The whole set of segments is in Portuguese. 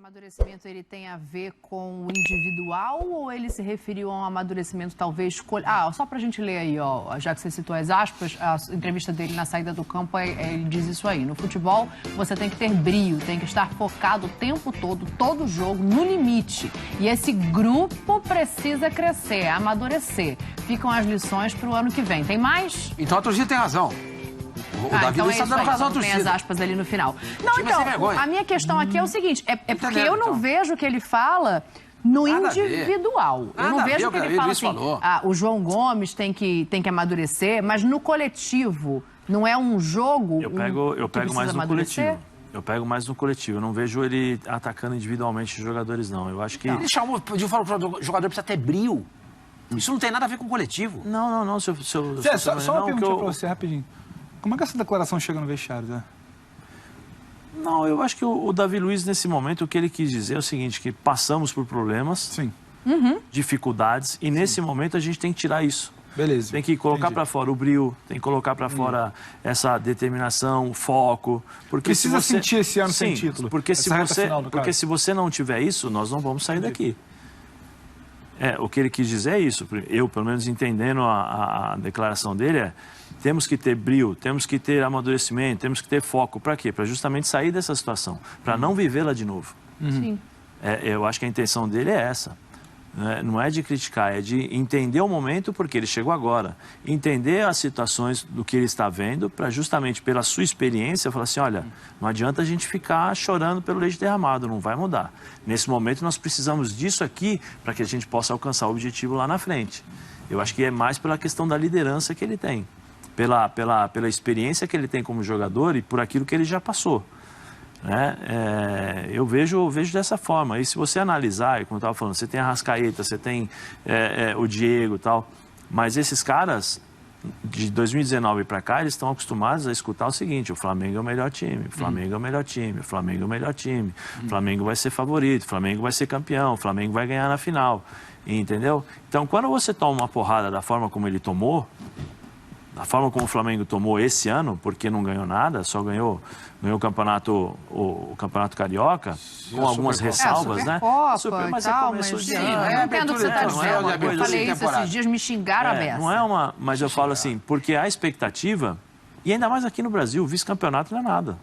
amadurecimento ele tem a ver com o individual ou ele se referiu a um amadurecimento talvez... só pra gente ler aí, ó, já que você citou as aspas, a entrevista dele na saída do campo, ele diz isso aí. No futebol, você tem que ter brio, tem que estar focado o tempo todo jogo, no limite. E esse grupo precisa crescer, amadurecer. Ficam as lições pro ano que vem. Tem mais? Então a torcida tem razão. O Davi Luiz está dando razão à torcida. Tem as aspas ali no final. Não, então, a minha questão aqui é o seguinte, é porque eu não vejo o que ele fala no individual. Eu não vejo o que ele fala assim, o João Gomes tem que amadurecer, mas no coletivo, não é um jogo Eu pego mais no coletivo. Eu pego mais no coletivo. Eu não vejo ele atacando individualmente os jogadores, não. Eu acho que... Ele chamou, eu falo para o jogador precisa ter brio. Isso não tem nada a ver com o coletivo. Não. Só uma pergunta para você, rapidinho. Como é que essa declaração chega no vestiário, Zé? Não, eu acho que o Davi Luiz, nesse momento, o que ele quis dizer é o seguinte, que passamos por problemas, dificuldades, e nesse momento a gente tem que tirar isso. Beleza. Tem que colocar para fora o brio, tem que colocar para fora essa determinação, o foco. Porque precisa sentir esse ano sem título. Porque se você não tiver isso, nós não vamos sair daqui. O que ele quis dizer é isso. Eu, pelo menos entendendo a declaração dele, temos que ter brio, temos que ter amadurecimento, temos que ter foco. Para quê? Para justamente sair dessa situação, para não vivê-la de novo. Sim. Eu acho que a intenção dele é essa. Não é de criticar, é de entender o momento porque ele chegou agora. Entender as situações do que ele está vendo, para justamente pela sua experiência, falar assim, olha, não adianta a gente ficar chorando pelo leite derramado, não vai mudar. Nesse momento nós precisamos disso aqui para que a gente possa alcançar o objetivo lá na frente. Eu acho que é mais pela questão da liderança que ele tem, pela experiência que ele tem como jogador e por aquilo que ele já passou. Eu vejo dessa forma. E se você analisar, como eu estava falando, você tem a Arrascaeta, você tem o Diego e tal, mas esses caras, de 2019 para cá, eles estão acostumados a escutar o seguinte, o Flamengo é o melhor time, o Flamengo é o melhor time, o Flamengo é o melhor time, o Flamengo vai ser favorito, o Flamengo vai ser campeão, o Flamengo vai ganhar na final, entendeu? Então, quando você toma uma porrada da forma como ele tomou, da forma como o Flamengo tomou esse ano, porque não ganhou nada, só ganhou o campeonato Carioca, com algumas ressalvas, né? Mas começou de ano. Eu entendo o que você está dizendo. Eu falei isso esses dias, me xingaram a beça. Não é uma... Mas eu falo assim, porque a expectativa, e ainda mais aqui no Brasil, vice-campeonato não é nada.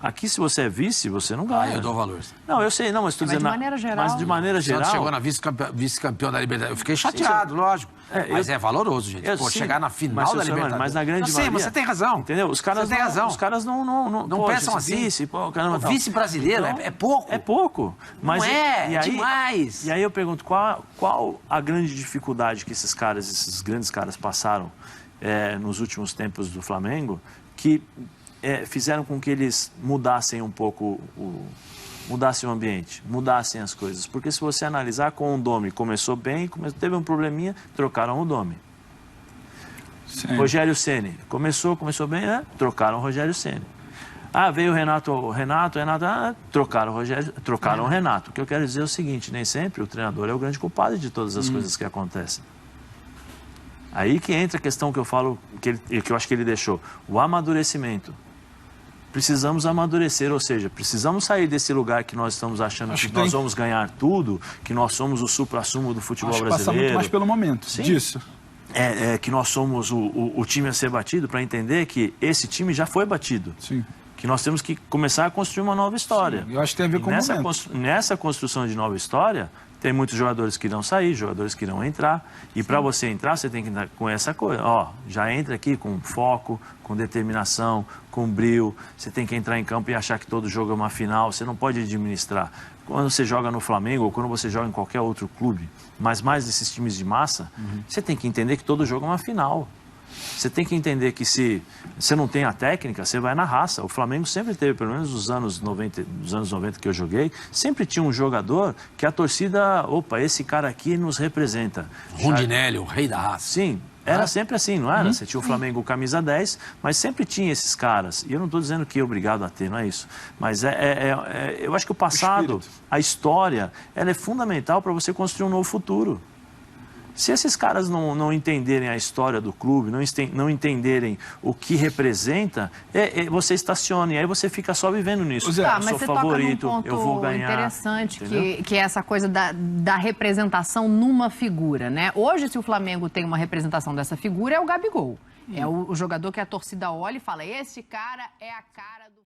Aqui, se você é vice, você não ganha. Eu dou valor. Não, eu sei, não, mas estou dizendo... de maneira geral... Mas de maneira geral... chegou na vice-campeão da Libertadores. Eu fiquei chateado, lógico. Mas é valoroso, gente. Chegar na final da Libertadores. Mas na grande maioria... Mas você tem razão. Entendeu? Os caras tem razão. Os caras não pensam assim. O vice brasileiro é pouco. É pouco. Mas é demais. E aí eu pergunto, qual a grande dificuldade que esses grandes caras passaram nos últimos tempos do Flamengo, que... fizeram com que eles mudassem um pouco, mudassem o ambiente, mudassem as coisas. Porque se você analisar com o Domi, começou bem, teve um probleminha, trocaram o Domi. Sim. Rogério Ceni, começou bem, trocaram o Rogério Ceni. Veio o Renato, trocaram o Renato. O que eu quero dizer é o seguinte, nem sempre o treinador é o grande culpado de todas as coisas que acontecem. Aí que entra a questão que eu falo, que eu acho que ele deixou, o amadurecimento. Precisamos amadurecer, ou seja, precisamos sair desse lugar que nós estamos achando que nós vamos ganhar tudo, que nós somos o supra-sumo do futebol brasileiro. Passa muito mais pelo momento disso. Que nós somos o time a ser batido, para entender que esse time já foi batido. Sim. Que nós temos que começar a construir uma nova história. Sim, eu acho que tem a ver com o momento. Nessa construção de nova história, tem muitos jogadores que irão sair, jogadores que irão entrar. E para você entrar, você tem que entrar com essa coisa. Já entra aqui com foco, com determinação, com brio. Você tem que entrar em campo e achar que todo jogo é uma final. Você não pode administrar. Quando você joga no Flamengo ou quando você joga em qualquer outro clube, mas mais desses times de massa, você tem que entender que todo jogo é uma final. Você tem que entender que se você não tem a técnica, você vai na raça. O Flamengo sempre teve, pelo menos nos anos 90 que eu joguei, sempre tinha um jogador que a torcida, esse cara aqui nos representa. Rondinelli, o rei da raça. Sim, era sempre assim, não era? Você tinha o Flamengo camisa 10, mas sempre tinha esses caras. E eu não estou dizendo que é obrigado a ter, não é isso. Mas eu acho que o passado, a história, ela é fundamental para você construir um novo futuro. Se esses caras não entenderem a história do clube, não entenderem o que representa, você estaciona e aí você fica só vivendo nisso. Mas eu sou você favorito, toca num ponto eu vou ganhar. Interessante, que é essa coisa da representação numa figura, né? Hoje, se o Flamengo tem uma representação dessa figura, é o Gabigol. É o jogador que a torcida olha e fala, esse cara é a cara do...